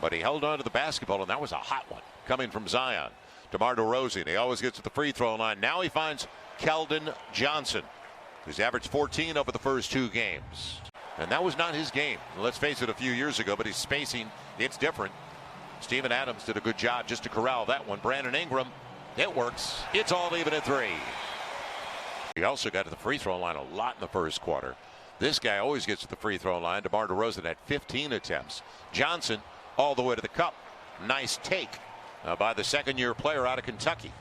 but he held on to the basketball, and that was a hot one coming from Zion. DeMar DeRozan, he always gets to the free throw line. Now he finds Keldon Johnson, who's averaged 14 over the first 2 games. And that was not his game. Let's face it, a few years ago, but his spacing, it's different. Steven Adams did a good job just to corral that one. Brandon Ingram, it works. It's all even at 3. He also got to the free throw line a lot in the first quarter. This guy always gets to the free throw line. DeMar DeRozan had 15 attempts. Johnson all the way to the cup. Nice take by the second-year player out of Kentucky.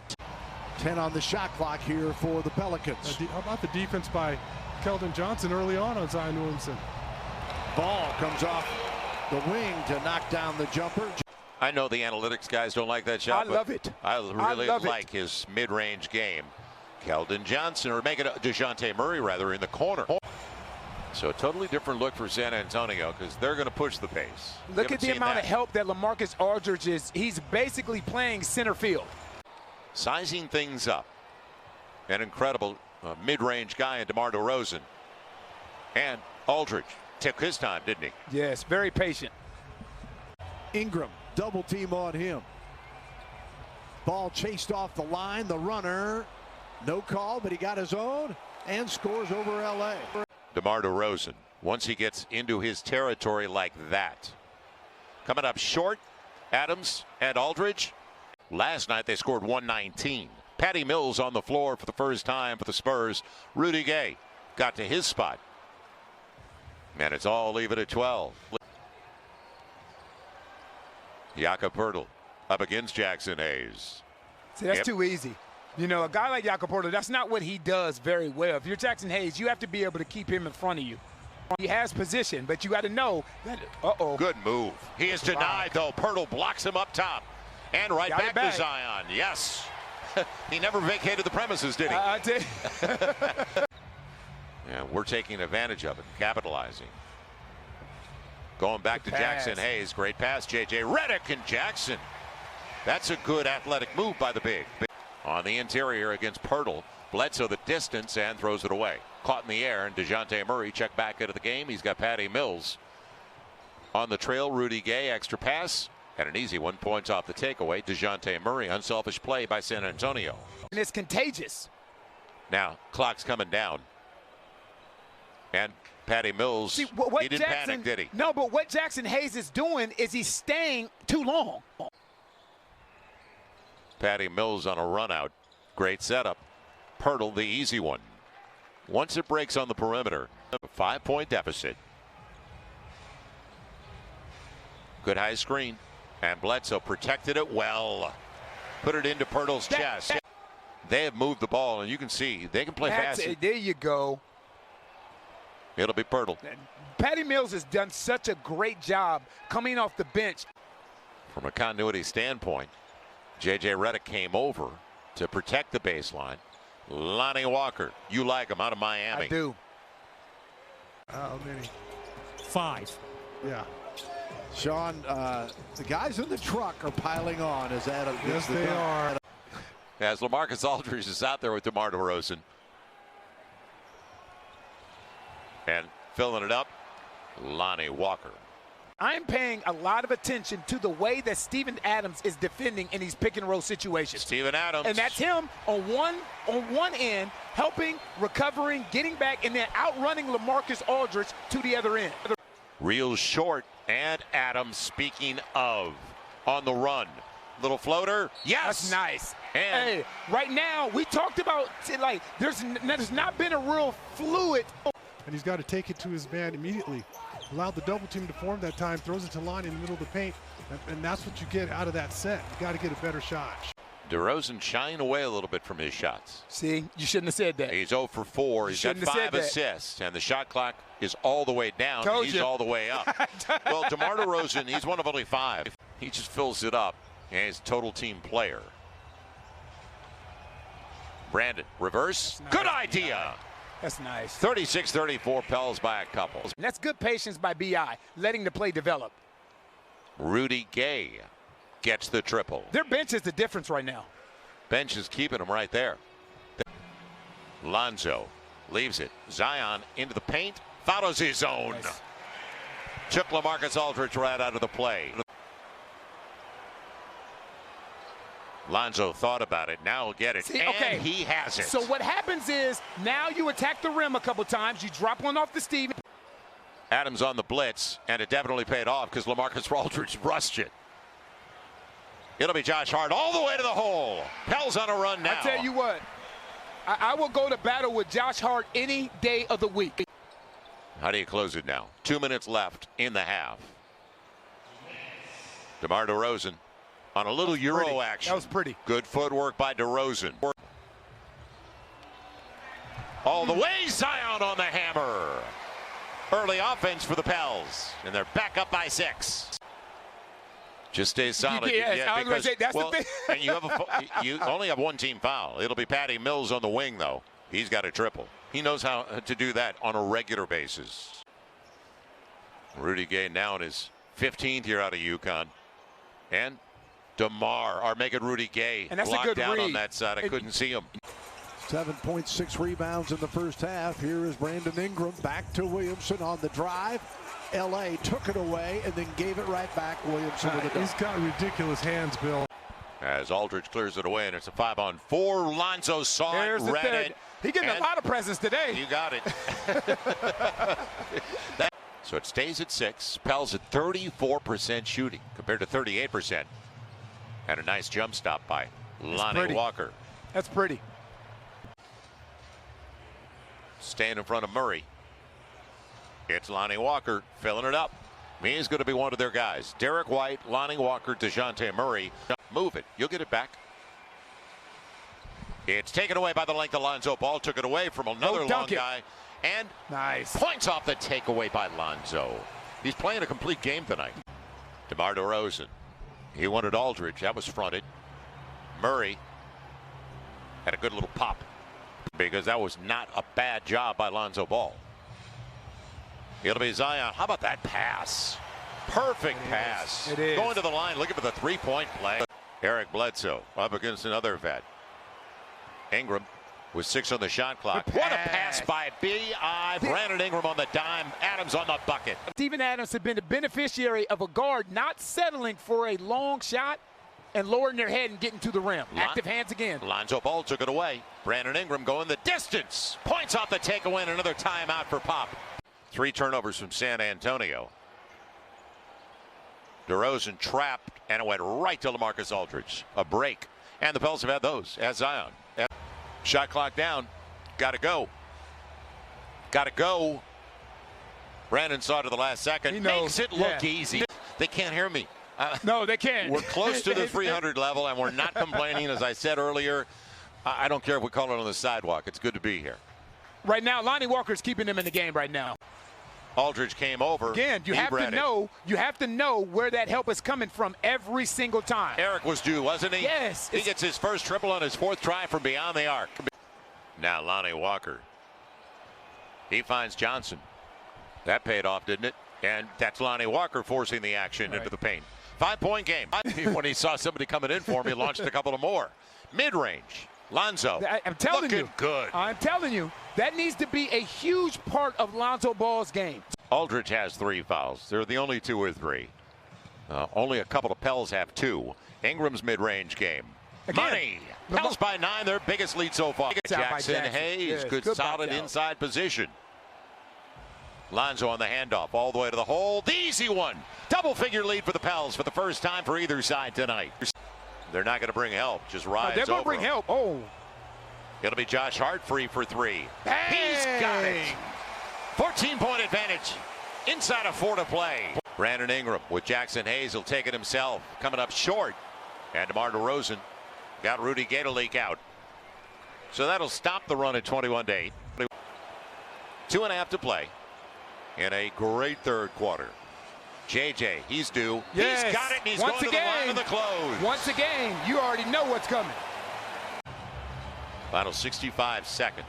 10 on the shot clock here for the Pelicans. How about the defense by Keldon Johnson early on Zion Williamson? Ball comes off the wing to knock down the jumper. I know the analytics guys don't like that shot. I love it. I really like his mid-range game. Keldon Johnson, or make it DeJounte Murray rather, in the corner. So a totally different look for San Antonio because they're going to push the pace. Look at the amount of help that LaMarcus Aldridge is. He's basically playing center field. Sizing things up. An incredible mid-range guy in DeMar DeRozan. And Aldridge took his time, didn't he? Yes, very patient. Ingram, double team on him. Ball chased off the line. The runner, no call, but he got his own and scores over LA. DeMar DeRozan, once he gets into his territory like that. Coming up short, Adams and Aldridge. Last night they scored 119. Patty Mills on the floor for the first time for the Spurs. Rudy Gay got to his spot. And it's all even at 12. Jakob Poeltl up against Jackson Hayes. See, that's too easy. You know, a guy like Jakob Poeltl, that's not what he does very well. If you're Jackson Hayes, you have to be able to keep him in front of you. He has position, but you got to know that, Good move. He is denied, though. Poeltl blocks him up top. And right back to Zion. Yes. He never vacated the premises, did he? I did. Yeah, we're taking advantage of it, capitalizing. Going back to Jackson Hayes. Great pass, J.J. Redick and Jackson. That's a good athletic move by the big. On the interior against Poeltl. Bledsoe the distance and throws it away. Caught in the air, and DeJounte Murray checked back into the game. He's got Patty Mills on the trail. Rudy Gay, extra pass. And an easy one, points off the takeaway. DeJounte Murray, unselfish play by San Antonio. And it's contagious. Now, clock's coming down. And Patty Mills, he didn't panic, did he? No, but what Jackson Hayes is doing is he's staying too long. Patty Mills on a run out. Great setup. Poeltl, the easy one. Once it breaks on the perimeter, a 5-point deficit. Good high screen. And Bledsoe protected it well. Put it into Poeltl's chest. They have moved the ball, and you can see they can play fast. There you go. It'll be Poeltl. Patty Mills has done such a great job coming off the bench. From a continuity standpoint, J.J. Redick came over to protect the baseline. Lonnie Walker, you like him, out of Miami. I do. How many? 5. Yeah. Sean, the guys in the truck are piling on as Adam gets the they are. As LaMarcus Aldridge is out there with DeMar DeRozan. And filling it up, Lonnie Walker. I'm paying a lot of attention to the way that Steven Adams is defending in these pick and roll situations. Steven Adams. And that's him on one end, helping, recovering, getting back, and then outrunning LaMarcus Aldridge to the other end. Real short, and Adams, speaking of, on the run. Little floater. Yes. That's nice. And hey, right now, we talked about, like, there's not been a real fluid. And he's got to take it to his man immediately. Allowed the double team to form that time, throws it to line in the middle of the paint, and that's what you get out of that set. You got to get a better shot. DeRozan shying away a little bit from his shots. See, you shouldn't have said that. He's 0 for 4. He's got 5 assists, and the shot clock is all the way down. And he's all the way up. Well, DeMar DeRozan, he's one of only 5. He just fills it up, and he's a total team player. Brandon, reverse. Nice. Good idea. That's nice. 36-34, Pels by a couple. And that's good patience by B.I., letting the play develop. Rudy Gay gets the triple. Their bench is the difference right now. Bench is keeping him right there. Lonzo leaves it. Zion into the paint. Follows his own. Nice. Took LaMarcus Aldridge right out of the play. Lonzo thought about it. Now he'll get it. See, and okay. he has it. So what happens is now you attack the rim a couple times. You drop one off the Steve. Adams on the blitz, and it definitely paid off because LaMarcus Aldridge rushed it. It'll be Josh Hart all the way to the hole. Pels on a run now. I tell you what, I will go to battle with Josh Hart any day of the week. How do you close it now? 2 minutes left in the half. DeMar DeRozan on a little Euro action. That was pretty. Good footwork by DeRozan. All the way, Zion on the hammer. Early offense for the Pels, and they're back up by 6. Just stay solid. Yes, I was going to say, that's the thing. And you only have one team foul. It'll be Patty Mills on the wing, though. He's got a triple. He knows how to do that on a regular basis. Rudy Gay now in his 15th year out of UConn. And DeMar are making Rudy Gay and that's locked a good down read. on that side. I couldn't see him. 7.6 rebounds in the first half. Here is Brandon Ingram back to Williamson on the drive. LA took it away and then gave it right back. Williamson with the He's got ridiculous hands, Bill. As Aldridge clears it away, and it's a 5-on-4. Lonzo saw it, read it. He's getting a lot of presents today. You got it. So it stays at 6. Pels at 34% shooting compared to 38%. And a nice jump stop by Lonnie Walker. That's pretty. Staying in front of Murray. It's Lonnie Walker filling it up. He's going to be one of their guys. Derek White, Lonnie Walker, DeJounte Murray. Move it. You'll get it back. It's taken away by the length of Lonzo Ball. Took it away from another long guy. And nice. Points off the takeaway by Lonzo. He's playing a complete game tonight. DeMar DeRozan. He wanted Aldridge. That was fronted. Murray had a good little pop because that was not a bad job by Lonzo Ball. It'll be Zion. How about that pass? Perfect pass. It is. Going to the line, looking for the three-point play. Eric Bledsoe up against another vet. Ingram with 6 on the shot clock. What a pass by B.I. Brandon Ingram on the dime. Adams on the bucket. Steven Adams had been the beneficiary of a guard not settling for a long shot and lowering their head and getting to the rim. Active hands again. Lonzo Ball took it away. Brandon Ingram going the distance. Points off the takeaway and another timeout for Pop. 3 turnovers from San Antonio. DeRozan trapped, and it went right to LaMarcus Aldridge. A break. And the Pels have had those as Zion. Shot clock down. Got to go. Got to go. Brandon saw it to the last second. He knows. Makes it look easy. They can't hear me. No, they can't. We're close to the 300 level, and we're not complaining. As I said earlier, I don't care if we call it on the sidewalk. It's good to be here. Right now, Lonnie Walker's keeping them in the game right now. Aldridge came over. Again, you have to know where that help is coming from every single time. Eric was due, wasn't he? Yes. He gets his first triple on his 4th try from beyond the arc. Now Lonnie Walker. He finds Johnson. That paid off, didn't it? And that's Lonnie Walker forcing the action into the paint. 5-point game. When he saw somebody coming in for him, he launched a couple of more. Mid-range. Lonzo. I'm telling you. Good. I'm telling you. That needs to be a huge part of Lonzo Ball's game. Aldridge has 3 fouls. They're the only 2 or 3. Only a couple of Pels have 2. Ingram's mid-range game. Money. Pels by 9, their biggest lead so far. Jackson Hayes, good solid inside position. Lonzo on the handoff all the way to the hole. The easy one. Double-figure lead for the Pels for the first time for either side tonight. They're not going to bring help. Just rides over. They're going to bring help. Oh. It'll be Josh Hart free for 3. Hey! He's got it. 14-point advantage. Inside of 4 to play. Brandon Ingram with Jackson Hayes. He'll take it himself. Coming up short. And DeMar DeRozan got Rudy Gay to leak out. So that'll stop the run at 21-8. 2.5 to play. In a great third quarter. JJ, he's due. Yes. He's got it, and he's going to the line of the close. Once again, you already know what's coming. Final 65 seconds.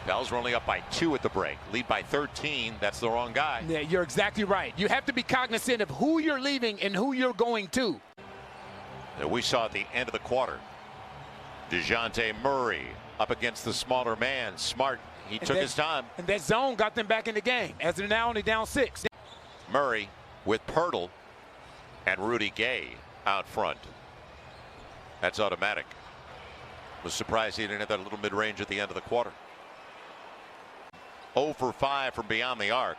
Pels are only up by 2 at the break. Lead by 13. That's the wrong guy. Yeah, you're exactly right. You have to be cognizant of who you're leaving and who you're going to. That we saw at the end of the quarter. DeJounte Murray up against the smaller man. Smart. He took his time. And that zone got them back in the game as they're now only down 6. Murray with Pirtle and Rudy Gay out front. That's automatic. Was surprised he didn't have that little mid-range at the end of the quarter. 0 for 5 from beyond the arc.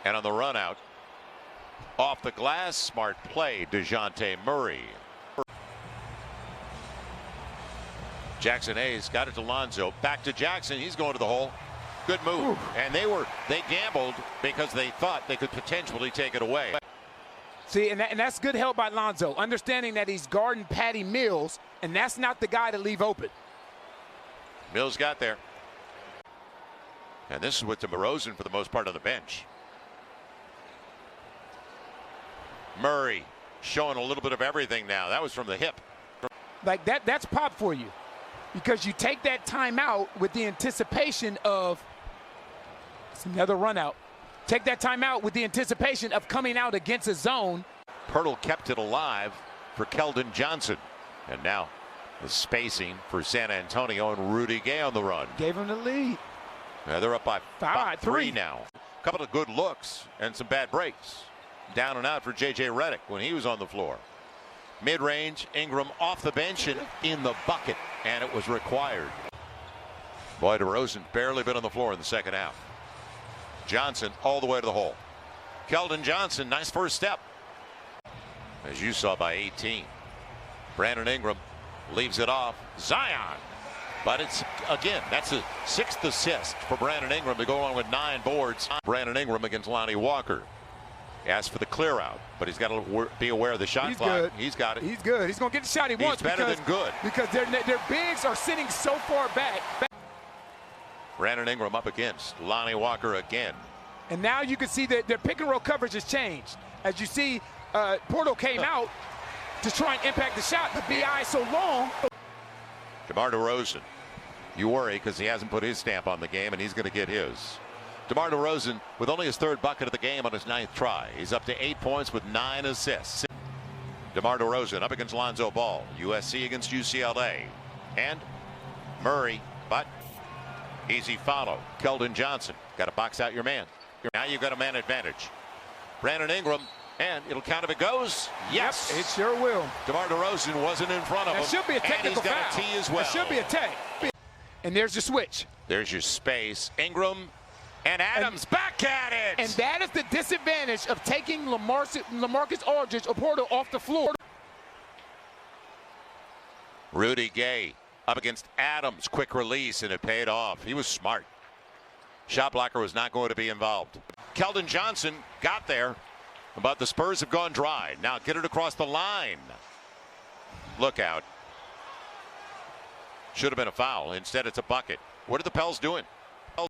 And on the run out, off the glass, smart play, DeJounte Murray. Jackson Hayes got it to Lonzo. Back to Jackson. He's going to the hole. Good move. And they gambled because they thought they could potentially take it away. See, and that's good help by Lonzo, understanding that he's guarding Patty Mills, and that's not the guy to leave open. Mills got there. And this is with DeRozan for the most part on the bench. Murray showing a little bit of everything now. That was from the hip. Like that's pop for you, because you take that timeout with the anticipation of it's another run out. Take that timeout with the anticipation of coming out against a zone. Pirtle kept it alive for Keldon Johnson. And now the spacing for San Antonio and Rudy Gay on the run. Gave him the lead. They're up by 5-3 now. A couple of good looks and some bad breaks. Down and out for J.J. Redick when he was on the floor. Mid-range, Ingram off the bench and in the bucket, and it was required. Boy, DeRozan barely been on the floor in the second half. Johnson all the way to the hole. Keldon Johnson, nice first step. As you saw by 18. Brandon Ingram leaves it off. Zion. But it's, again, that's a 6th assist for Brandon Ingram to go along with 9 boards. Brandon Ingram against Lonnie Walker. He asked for the clear out, but he's got to be aware of the shot clock. Good. He's got it. He's good. He's going to get the shot he wants. He's better than good. Because their bigs are sitting so far back. Brandon Ingram up against Lonnie Walker again. And now you can see that their pick and roll coverage has changed. As you see, Porto came out to try and impact the shot. The BI so long. DeMar DeRozan. You worry because he hasn't put his stamp on the game, and he's going to get his. DeMar DeRozan with only his 3rd bucket of the game on his 9th try. He's up to 8 points with 9 assists. DeMar DeRozan up against Lonzo Ball. USC against UCLA. And Murray, but easy follow. Keldon Johnson. Got to box out your man. Now you've got a man advantage. Brandon Ingram, and it'll count if it goes. Yes. Yep, it sure will. DeMar DeRozan wasn't in front of him. That should be a technical foul. And he's got a tee as well. It should be a tech. And there's your switch. There's your space. Ingram and Adams back at it. And that is the disadvantage of taking LaMarcus Aldridge or Porto off the floor. Rudy Gay up against Adams. Quick release, and it paid off. He was smart. Shot blocker was not going to be involved. Keldon Johnson got there, but the Spurs have gone dry. Now get it across the line. Look out. Should have been a foul. Instead, it's a bucket. What are the Pels doing?